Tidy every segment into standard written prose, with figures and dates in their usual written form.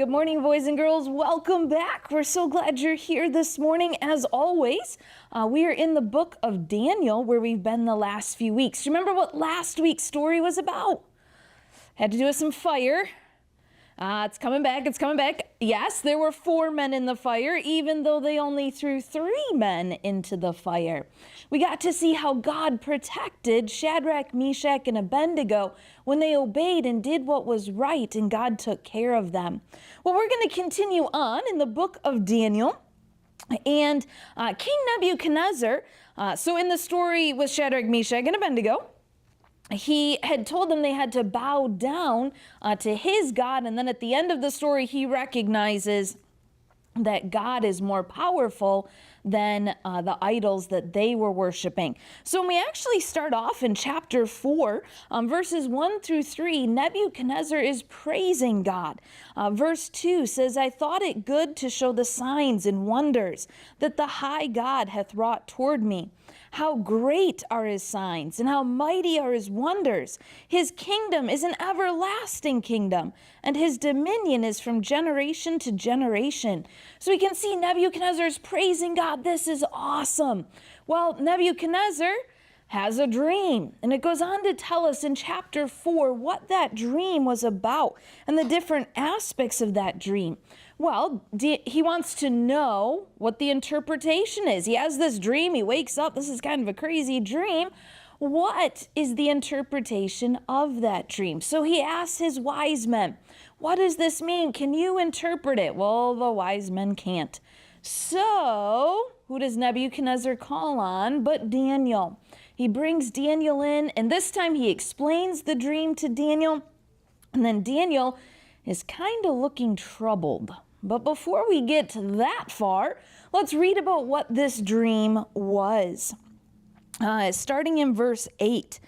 Good morning, boys and girls. Welcome back. We're so glad you're here this morning. As always, we are in the book of Daniel, where we've been the last few weeks. Remember what last week's story was about? Had to do with some fire. It's coming back. It's coming back. Yes, there were 4 men in the fire, even though they only threw 3 men into the fire. We got to see how God protected Shadrach, Meshach, and Abednego when they obeyed and did what was right, and God took care of them. Well, we're going to continue on in the book of Daniel. And King Nebuchadnezzar, so in the story with Shadrach, Meshach, and Abednego, he had told them they had to bow down to his God. And then at the end of the story, he recognizes that God is more powerful than the idols that they were worshiping. So when we actually start off in chapter 4, verses 1 through 3, Nebuchadnezzar is praising God. Verse 2 says, I thought it good to show the signs and wonders that the high God hath wrought toward me. How great are his signs, and how mighty are his wonders. His kingdom is an everlasting kingdom, and his dominion is from generation to generation. So we can see Nebuchadnezzar's praising God. This is awesome. Well, Nebuchadnezzar has a dream, and it goes on to tell us in chapter 4 what that dream was about and the different aspects of that dream. Well, he wants to know what the interpretation is. He has this dream. He wakes up. This is kind of a crazy dream. What is the interpretation of that dream? So he asks his wise men, what does this mean? Can you interpret it? Well, the wise men can't. So who does Nebuchadnezzar call on but Daniel? He brings Daniel in, and this time he explains the dream to Daniel. And then Daniel is kind of looking troubled. But before we get to that far, let's read about what this dream was. Starting in verse 8.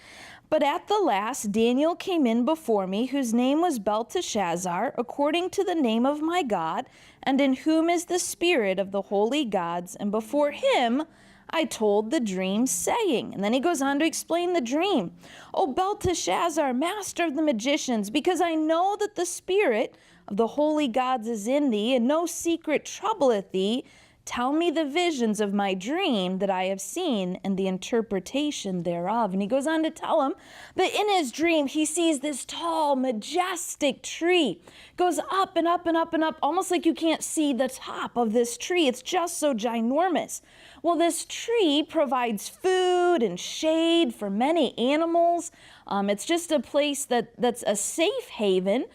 But at the last Daniel came in before me, whose name was Belteshazzar, according to the name of my God, and in whom is the spirit of the holy gods. And before him I told the dream, saying, and then he goes on to explain the dream. O Belteshazzar, master of the magicians, because I know that the spirit of the holy gods is in thee, and no secret troubleth thee, tell me the visions of my dream that I have seen and the interpretation thereof. And he goes on to tell him that in his dream he sees this tall, majestic tree. Goes up and up and up and up, almost like you can't see the top of this tree. It's just so ginormous. Well, this tree provides food and shade for many animals. It's just a place that's a safe haven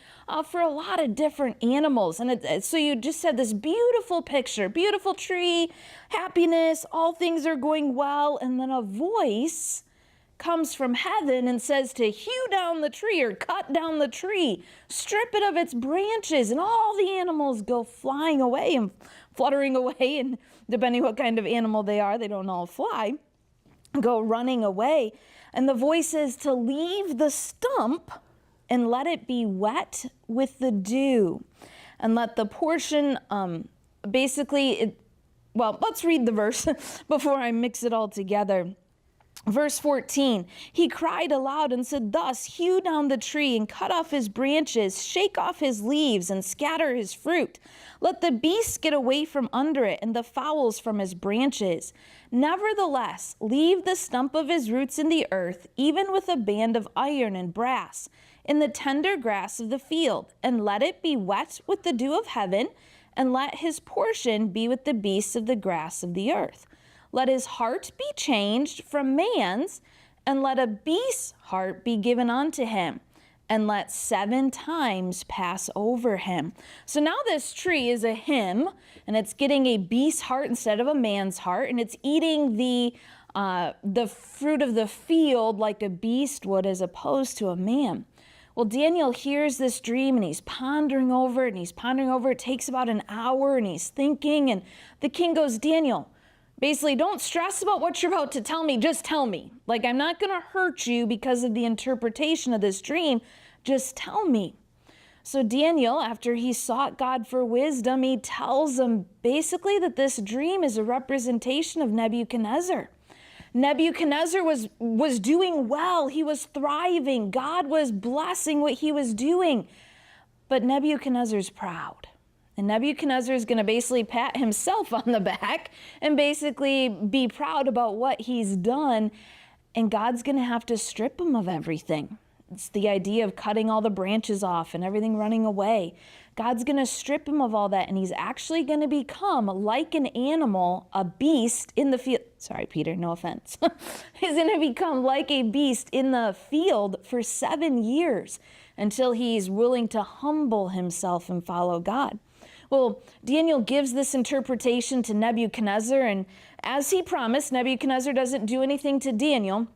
for a lot of different animals. And so you just had this beautiful picture, beautiful tree, happiness, all things are going well. And then a voice comes from heaven and says to hew down the tree or cut down the tree, strip it of its branches, and all the animals go flying away and fluttering away. And depending what kind of animal they are, they don't all fly, go running away. And the voice says to leave the stump and let it be wet with the dew, and let the portion, let's read the verse before I mix it all together. Verse 14, he cried aloud and said, thus, hew down the tree and cut off his branches, shake off his leaves and scatter his fruit. Let the beasts get away from under it and the fowls from his branches. Nevertheless, leave the stump of his roots in the earth, even with a band of iron and brass, in the tender grass of the field, and let it be wet with the dew of heaven, and let his portion be with the beasts of the grass of the earth. Let his heart be changed from man's, and let a beast's heart be given unto him, and let 7 times pass over him. So now this tree is a him, and it's getting a beast's heart instead of a man's heart, and it's eating the fruit of the field like a beast would as opposed to a man. Well, Daniel hears this dream and he's pondering over it, It takes about an hour and he's thinking, and the king goes, Daniel, basically, don't stress about what you're about to tell me. Just tell me. Like, I'm not going to hurt you because of the interpretation of this dream. Just tell me. So Daniel, after he sought God for wisdom, he tells him basically that this dream is a representation of Nebuchadnezzar. Nebuchadnezzar was doing well. He was thriving. God was blessing what he was doing. But Nebuchadnezzar's proud. And Nebuchadnezzar is going to basically pat himself on the back and basically be proud about what he's done. And God's going to have to strip him of everything. It's the idea of cutting all the branches off and everything running away. God's going to strip him of all that, and he's actually going to become like an animal, a beast in the field. Sorry, Peter, no offense. He's going to become like a beast in the field for 7 years until he's willing to humble himself and follow God. Well, Daniel gives this interpretation to Nebuchadnezzar, and as he promised, Nebuchadnezzar doesn't do anything to Daniel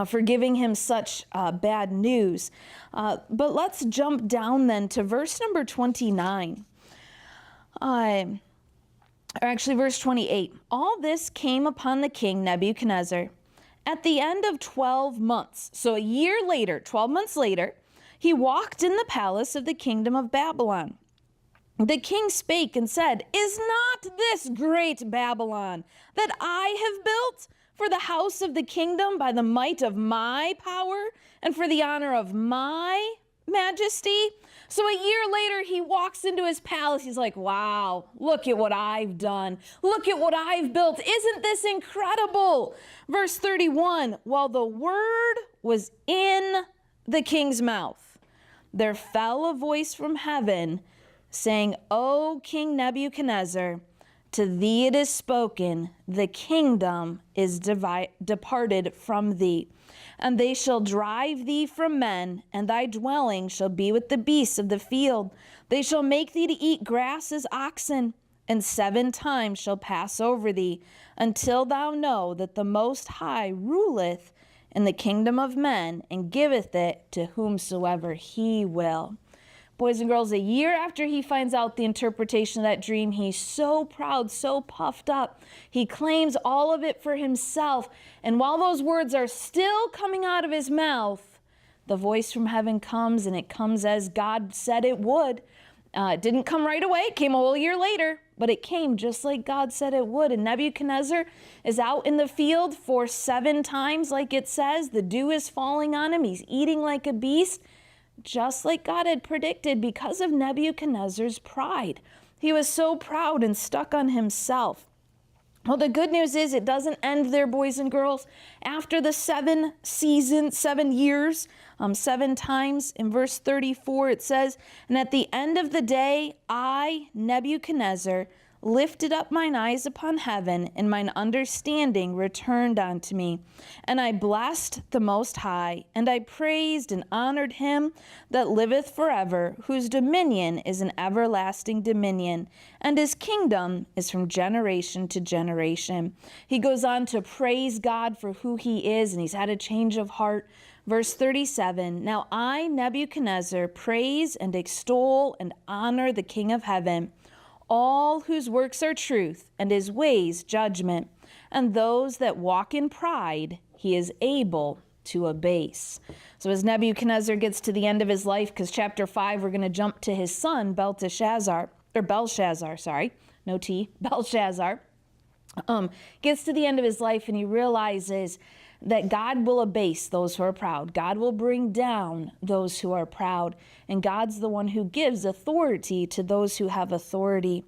for giving him such bad news. But let's jump down then to verse number 29. Or actually verse 28. All this came upon the king Nebuchadnezzar at the end of 12 months. So a year later, 12 months later, he walked in the palace of the kingdom of Babylon. The king spake and said, Is not this great Babylon that I have built for the house of the kingdom by the might of my power and for the honor of my majesty? So a year later, he walks into his palace. He's like, wow, look at what I've done. Look at what I've built. Isn't this incredible? Verse 31, while the word was in the king's mouth, there fell a voice from heaven saying, O King Nebuchadnezzar, to thee it is spoken, the kingdom is departed from thee, and they shall drive thee from men, and thy dwelling shall be with the beasts of the field. They shall make thee to eat grass as oxen, and 7 times shall pass over thee, until thou know that the Most High ruleth in the kingdom of men, and giveth it to whomsoever he will. Boys and girls, a year after he finds out the interpretation of that dream, he's so proud, so puffed up. He claims all of it for himself. And while those words are still coming out of his mouth, the voice from heaven comes, and it comes as God said it would. It didn't come right away. It came a whole year later, but it came just like God said it would. And Nebuchadnezzar is out in the field for 7 times, like it says. The dew is falling on him. He's eating like a beast, just like God had predicted because of Nebuchadnezzar's pride. He was so proud and stuck on himself. Well, the good news is it doesn't end there, boys and girls. After the 7 years, 7 times, in verse 34 it says, And at the end of the day, I, Nebuchadnezzar, lifted up mine eyes upon heaven, and mine understanding returned unto me. And I blessed the Most High, and I praised and honored him that liveth forever, whose dominion is an everlasting dominion, and his kingdom is from generation to generation. He goes on to praise God for who he is, and he's had a change of heart. Verse 37, Now I, Nebuchadnezzar, praise and extol and honor the King of heaven, all whose works are truth, and his ways judgment, and those that walk in pride he is able to abase. So as Nebuchadnezzar gets to the end of his life, because chapter 5, we're going to jump to his son, Belshazzar, Belshazzar, gets to the end of his life, and he realizes that God will abase those who are proud. God will bring down those who are proud. And God's the one who gives authority to those who have authority.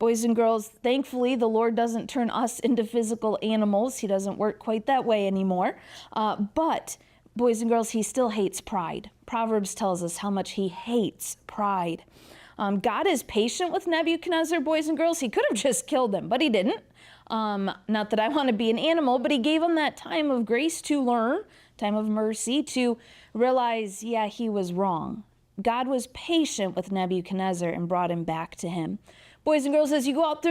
Boys and girls, thankfully, the Lord doesn't turn us into physical animals. He doesn't work quite that way anymore. But, boys and girls, he still hates pride. Proverbs tells us how much he hates pride. God is patient with Nebuchadnezzar, boys and girls. He could have just killed him, but he didn't. Not that I want to be an animal, but he gave him that time of grace to learn, time of mercy, to realize, yeah, he was wrong. God was patient with Nebuchadnezzar and brought him back to him. Boys and girls, as you go out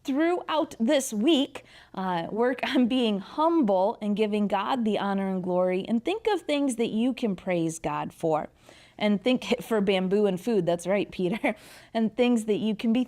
throughout this week, work on being humble and giving God the honor and glory, and think of things that you can praise God for. And think for bamboo and food, that's right, Peter, and things that you can be